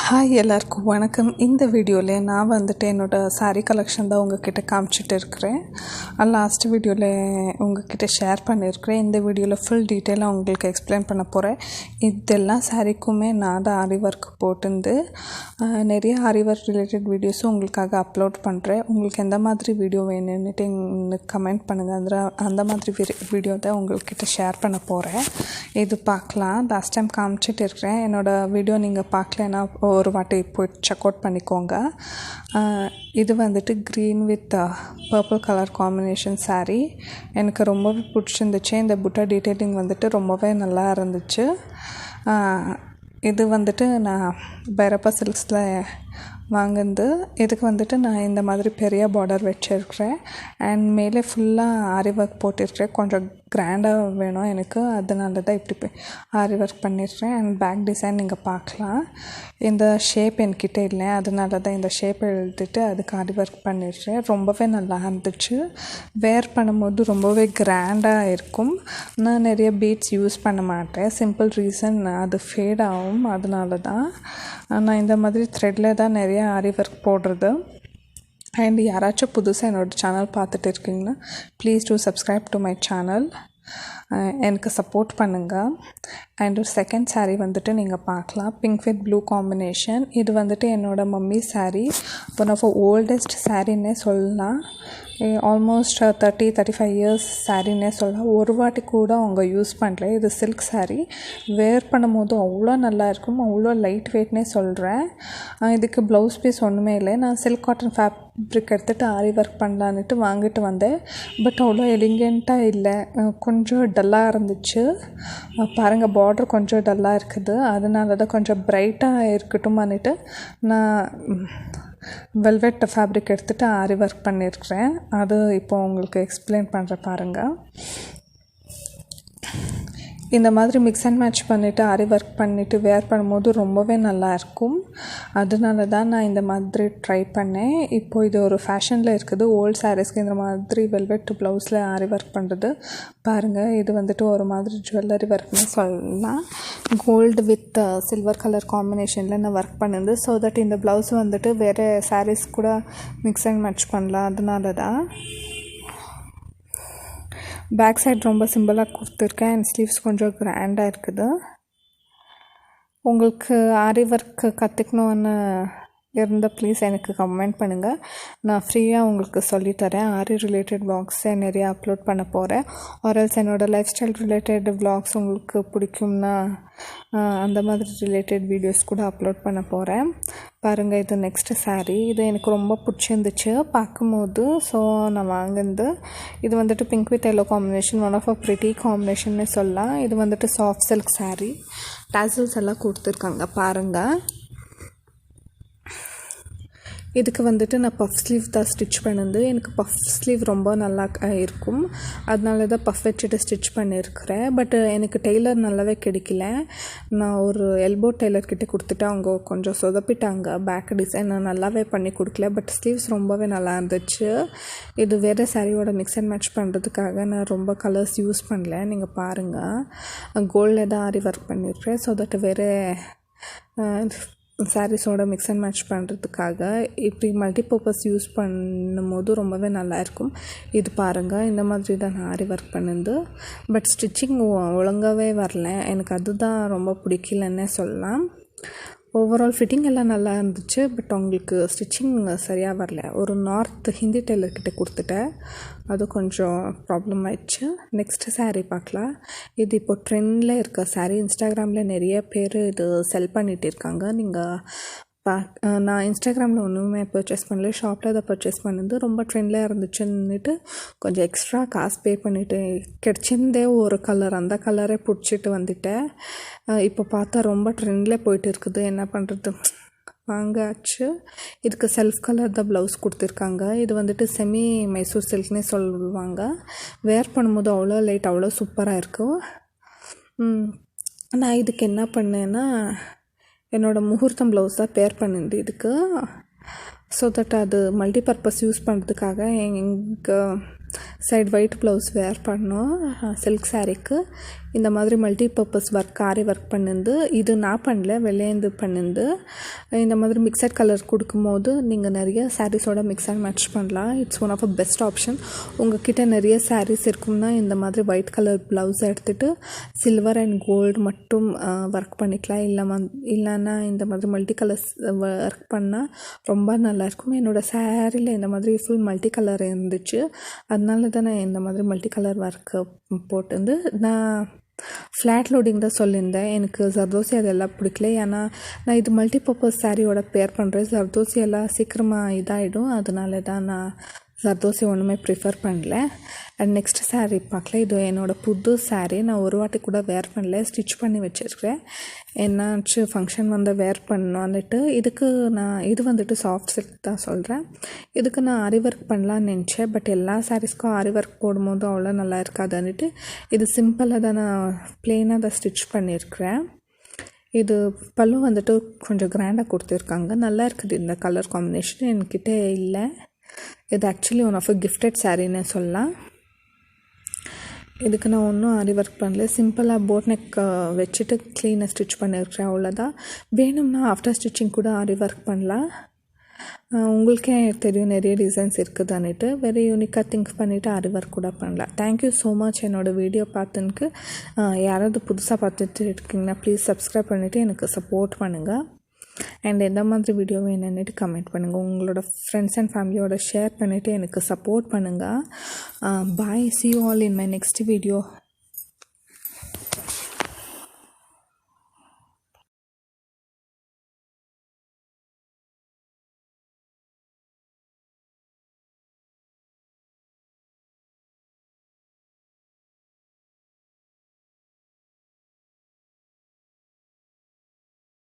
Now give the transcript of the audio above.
Hi எல்லாருக்கும் வணக்கம். இந்த வீடியோவில் நான் வந்துட்டு என்னோடய சாரீ கலெக்ஷன் தான் உங்ககிட்ட காமிச்சிட்டு இருக்கிறேன். லாஸ்ட் வீடியோவில் உங்ககிட்ட ஷேர் பண்ணியிருக்கிறேன். இந்த வீடியோவில் ஃபுல் டீட்டெயிலாக உங்களுக்கு எக்ஸ்பிளைன் பண்ண போகிறேன். இதெல்லாம் சாரீக்குமே நான் தான் ஆரி ஒர்க் போட்டுருந்து நிறைய ஆரி ஒர்க் ரிலேட்டட் வீடியோஸும் உங்களுக்காக அப்லோட் பண்ணுறேன். உங்களுக்கு எந்த மாதிரி வீடியோ வேணும்னுட்டு எனக்கு கமெண்ட் பண்ணுங்கள். அந்த மாதிரி வீடியோ தான் உங்கள்கிட்ட ஷேர் பண்ண போகிறேன். இது பார்க்கலாம். லாஸ்ட் டைம் காமிச்சிட்டு இருக்கிறேன். என்னோடய வீடியோ நீங்கள் பார்க்கலன்னா ஒரு வாட்டி போய் செக் அவுட் பண்ணிக்கோங்க. இது வந்துட்டு green with purple colour combination sari எனக்கு ரொம்பவே பிடிச்சிருந்துச்சு. இந்த புட்டா டீட்டெயிலிங் வந்துட்டு ரொம்பவே நல்லா இருந்துச்சு. இது வந்துட்டு நான் பைரப்பா சில்க்ஸில் வாங்குந்து. இதுக்கு வந்துட்டு நான் இந்த மாதிரி பெரிய பார்டர் வச்சுருக்கிறேன். அண்ட் மேலே ஃபுல்லாக ஆரி ஒர்க் போட்டிருக்கிறேன். கொஞ்சம் கிராண்டாக வேணும் எனக்கு, அதனால தான் இப்படி ஆரி ஒர்க் பண்ணிடுறேன். அண்ட் பேக் டிசைன் நீங்கள் பார்க்கலாம். இந்த ஷேப் என்கிட்ட இல்லை, அதனால தான் இந்த ஷேப் எழுதிட்டு அதுக்கு ஆரி ஒர்க் பண்ணிடுறேன். ரொம்பவே நல்லா இருந்துச்சு. வேர் பண்ணும்போது ரொம்பவே கிராண்டாக இருக்கும். நான் நிறைய பீட்ஸ் யூஸ் பண்ண மாட்டேன். சிம்பிள் ரீசன் அது ஃபேட் ஆகும், அதனால தான் நான் இந்த மாதிரி த்ரெட்டில் தான் நிறைய ஆரி ஒர்க் போடுறது. அண்ட் யாராச்சும் புதுசாக என்னோடய சேனல் பார்த்துட்டு இருக்கீங்கன்னா please do subscribe to my channel. எனக்கு சப்போர்ட் பண்ணுங்கள். அண்ட் ஒரு செகண்ட் சாரீ வந்துட்டு நீங்கள் பார்க்கலாம். Pink with blue combination. இது வந்துட்டு என்னோடய mummy sari. One of oldest சாரீன்னே சொல்லலாம். ஆல்மோஸ்ட் 30-35 இயர்ஸ் சாரீன்னே சொல்லலாம். ஒரு வாட்டி கூட அவங்க யூஸ் பண்ணல. இது சில்க் சாரீ. வேர் பண்ணும்போது அவ்வளோ நல்லா இருக்கும், அவ்வளோ லைட் வெயிட்னே சொல்கிறேன். இதுக்கு ப்ளவுஸ் பீஸ் ஒன்றுமே இல்லை. நான் சில்க் காட்டன் ஃபேப்ரிக் எடுத்துகிட்டு ஆரி ஒர்க் பண்ணலான்ட்டு வாங்கிட்டு வந்தேன். பட் அவ்வளோ எலிகெண்ட்டாக இல்லை, கொஞ்சம் டல்லாக இருந்துச்சு. பாருங்கள், பார்டர் கொஞ்சம் டல்லாக இருக்குது. அதனால தான் கொஞ்சம் ப்ரைட்டாக இருக்கட்டும்னுட்டு நான் வெல்வெட் ஃபேப்ரிக் எடுத்துகிட்டு ஆரி ஒர்க் பண்ணியிருக்கிறேன். அது இப்போ உங்களுக்கு எக்ஸ்பிளைன் பண்ணுறேன் பாருங்கள். இந்த மாதிரி மிக்ஸ் அண்ட் மேட்ச் பண்ணிவிட்டு ஆரி ஒர்க் பண்ணிவிட்டு வேர் பண்ணும்போது ரொம்பவே நல்லாயிருக்கும். அதனால தான் நான் இந்த மாதிரி ட்ரை பண்ணேன். இப்போது இது ஒரு ஃபேஷனில் இருக்குது. ஓல்டு சாரீஸ்க்கு இந்த மாதிரி வெல்வெட் ப்ளவுஸில் ஆரி ஒர்க் பண்ணுறது பாருங்கள். இது வந்துட்டு ஒரு மாதிரி ஜுவல்லரி ஒர்க்னு சொல்லலாம். கோல்டு வித் சில்வர் கலர் காம்பினேஷனில் நான் ஒர்க் பண்ணுது. ஸோ தட் இந்த ப்ளவுஸ் வந்துட்டு வேறு சாரீஸ் கூட மிக்ஸ் அண்ட் மேட்ச் பண்ணலாம். அதனால தான் பேக் சைட் ரொம்ப சிம்பிளாக கொடுத்துருக்கேன். அண்ட் ஸ்லீவ்ஸ் கொஞ்சம் கிராண்டாக இருக்குது. உங்களுக்கு ஆரி ஒர்க் கற்றுக்கணுன்னு இருந்தால் ப்ளீஸ் எனக்கு கமெண்ட் பண்ணுங்கள். நான் ஃப்ரீயாக உங்களுக்கு சொல்லித்தரேன். ஆரி ரிலேட்டட் வ்ளாக்ஸை நிறைய அப்லோட் பண்ண போகிறேன். ஆர்எல்ஸ் என்னோடய லைஃப் ஸ்டைல் ரிலேட்டட் வ்ளாக்ஸ் உங்களுக்கு பிடிக்கும்னா அந்த மாதிரி ரிலேட்டட் வீடியோஸ் கூட அப்லோட் பண்ண போகிறேன். பாருங்கள், இது நெக்ஸ்ட்டு சாரீ. இது எனக்கு ரொம்ப பிடிச்சிருந்துச்சு பார்க்கும்போது. ஸோ நான் வாங்கினது. இது வந்துட்டு pink with yellow combination. One of a pretty காம்பினேஷன்னு சொல்லலாம். இது வந்துட்டு சாஃப்ட் சில்க் சாரீ. டாசல்ஸ் எல்லாம் கொடுத்துருக்காங்க பாருங்கள். இதுக்கு வந்துட்டு நான் பஃப் ஸ்லீவ் தான் ஸ்டிச் பண்ணுது. எனக்கு பஃப் ஸ்லீவ் ரொம்ப நல்லா இருக்கும், அதனால தான் பஃப் வச்சுட்டு ஸ்டிச் பண்ணியிருக்கிறேன். பட் எனக்கு டெய்லர் நல்லாவே கிடைக்கல. நான் ஒரு எல்போ டெய்லர்கிட்ட கொடுத்துட்டு அவங்க கொஞ்சம் சொதப்பிட்டாங்க. பேக் டிசைன் நல்லாவே பண்ணி கொடுக்கல. பட் ஸ்லீவ்ஸ் ரொம்பவே நல்லா இருந்துச்சு. இது வேறு சாரியோட மிக்ஸ் அண்ட் மேட்ச் பண்ணுறதுக்காக நான் ரொம்ப கலர்ஸ் யூஸ் பண்ணல. நீங்கள் பாருங்கள், கோல்டில் தான் ஆரி ஒர்க் பண்ணியிருக்கிறேன். ஸோ தட் வேறு சாரீஸோட மிக்ஸ் அண்ட் மேட்ச் பண்ணுறதுக்காக இப்படி மல்டிபர்பஸ் யூஸ் பண்ணும்போது ரொம்பவே நல்லாயிருக்கும். இது பாருங்கள், இந்த மாதிரி தான் நான் ஆரி ஒர்க் பண்ணுது. பட் ஸ்டிச்சிங் ஒழுங்காகவே வரல. எனக்கு அதுதான் ரொம்ப பிடிக்கலன்னே சொல்லலாம். ஓவரால் ஃபிட்டிங் எல்லாம் நல்லா இருந்துச்சு. பட் அவங்களுக்கு ஸ்டிச்சிங் சரியாக வரல. ஒரு நார்த் ஹிந்தி டெய்லர்கிட்ட கொடுத்துட்டேன். அது கொஞ்சம் ப்ராப்ளம் ஆயிடுச்சு. நெக்ஸ்ட்டு சாரீ பார்க்கலாம். இது இப்போ ட்ரெண்டில் இருக்க சாரீ. இன்ஸ்டாகிராமில் நிறைய பேர் இது செல் பண்ணிகிட்டு இருக்காங்க. நீங்கள் நான் இன்ஸ்டாகிராமில் ஒன்றுமே பர்ச்சேஸ் பண்ணல, ஷாப்பில் அதை பர்ச்சேஸ் பண்ணது. ரொம்ப ட்ரெண்டில் இருந்துச்சுன்னுட்டு கொஞ்சம் எக்ஸ்ட்ரா காசு பே பண்ணிவிட்டு கிடச்சிருந்தே ஒரு கலர், அந்த கலரே பிடிச்சிட்டு வந்துட்டேன். இப்போ பார்த்தா ரொம்ப ட்ரெண்டில் போயிட்டு இருக்குது. என்ன பண்ணுறது, வாங்காச்சு. இதுக்கு செல்ஃப் கலர் தான் ப்ளவுஸ் கொடுத்துருக்காங்க. இது வந்துட்டு செமி மைசூர் சில்க்னே சொல்லுவாங்க. வேர் பண்ணும்போது அவ்வளோ லைட், அவ்வளோ சூப்பராக இருக்கும். நான் இதுக்கு என்ன பண்ணேன்னா என்னோடய முகூர்த்தம் ப்ளவுஸ் தான் பேர் பண்ணிருந்து இதுக்கு. ஸோ தட் அது மல்டிபர்பஸ் யூஸ் பண்ணுறதுக்காக எங்கள் சைடு ஒயிட் ப்ளவுஸ் வேர் பண்ணோம் சில்க் சாரீக்கு. இந்த மாதிரி மல்டி பர்பஸ் ஒர்க் ஆரி ஒர்க் பண்ணிருந்து இது நான் பண்ணல வெளியேந்து பண்ணிருந்து இந்த மாதிரி மிக்சட் கலர் கொடுக்கும்போது நீங்கள் நிறைய சாரீஸோட மிக்ஸ் அண்ட் மேட்ச் பண்ணலாம். It's one of a best option. உங்ககிட்ட நிறைய சாரீஸ் இருக்கும்னா இந்த மாதிரி ஒயிட் கலர் ப்ளவுஸ் எடுத்துகிட்டு சில்வர் அண்ட் கோல்டு மட்டும் ஒர்க் பண்ணிக்கலாம். இல்லைன்னா இந்த மாதிரி மல்டி கலர்ஸ் ஒர்க் பண்ணால் ரொம்ப நல்லாயிருக்கும். என்னோடய சாரியில் இந்த மாதிரி ஃபுல் மல்டி கலர் இருந்துச்சு, அதனால தான் நான் இந்த மாதிரி மல்டி கலர் ஒர்க்கு போட்டு நான் ஃப்ளாட் லோடிங் தான் சொல்லியிருந்தேன். எனக்கு ஜர்தோசி அதெல்லாம் பிடிக்கல. ஏன்னா நான் இது மல்டி பர்பஸ் சாரியோட பேர் பண்ணுறேன். ஜர்தோசி எல்லாம் சீக்கிரமாக இதாகிடும், அதனால தான் நான் ஜர்தோசி ஒன்றுமே ப்ரிஃபர் பண்ணல. அண்ட் நெக்ஸ்ட் சாரீ பார்க்கல. இது என்னோடய புது சாரீ. நான் ஒரு வாட்டி கூட வேர் பண்ணல, ஸ்டிச் பண்ணி வச்சுருக்கிறேன். என்னாச்சு ஃபங்க்ஷன் வந்து வேர் பண்ணலான்ட்டு இதுக்கு நான் இது வந்துட்டு சாஃப்ட் சில்க் தான் சொல்கிறேன். இதுக்கு நான் ஆரி ஒர்க் பண்ணலான்னு நினச்சேன். பட் எல்லா சாரீஸ்க்கும் ஆரி ஒர்க் போடும்போது அவ்வளோ நல்லா இருக்காதுன்னுட்டு இது சிம்பிளாக தான் நான் ப்ளெயினாக தான் ஸ்டிச் பண்ணியிருக்கிறேன். இது பல்லு வந்துட்டு கொஞ்சம் கிராண்டாக கொடுத்துருக்காங்க. நல்லா இருக்குது இந்த கலர் காம்பினேஷன். என்கிட்ட இல்லை. இது actually one of a gifted சாரீன்னு சொல்லலாம். இதுக்கு நான் ஒன்றும் ஆரி ஒர்க் பண்ணல, சிம்பிளாக போட் நெக் வச்சுட்டு க்ளீனாக ஸ்டிச் பண்ணியிருக்கிறேன், அவ்வளோதான். வேணும்னா ஆஃப்டர் ஸ்டிச்சிங் கூட ஆரி ஒர்க் பண்ணலாம். உங்களுக்கே தெரியும் நிறைய டிசைன்ஸ் இருக்குதுன்னுட்டு. வெரி யூனிக்காக திங்க் பண்ணிவிட்டு ஆரி ஒர்க் கூட பண்ணலாம். தேங்க்யூ ஸோ மச் என்னோடய வீடியோ பார்த்துனுக்கு. யாராவது புதுசாக பார்த்துட்டு இருக்கீங்கன்னா ப்ளீஸ் சப்ஸ்கிரைப் பண்ணிவிட்டு எனக்கு சப்போர்ட் பண்ணுங்கள். அண்ட் எந்த மாதிரி வீடியோ வேணுன்னுட்டு கமெண்ட் பண்ணுங்கள். உங்களோட ஃப்ரெண்ட்ஸ் அண்ட் ஃபேமிலியோட ஷேர் பண்ணிவிட்டு எனக்கு சப்போர்ட் பண்ணுங்கள். பாய், see you all in my next video.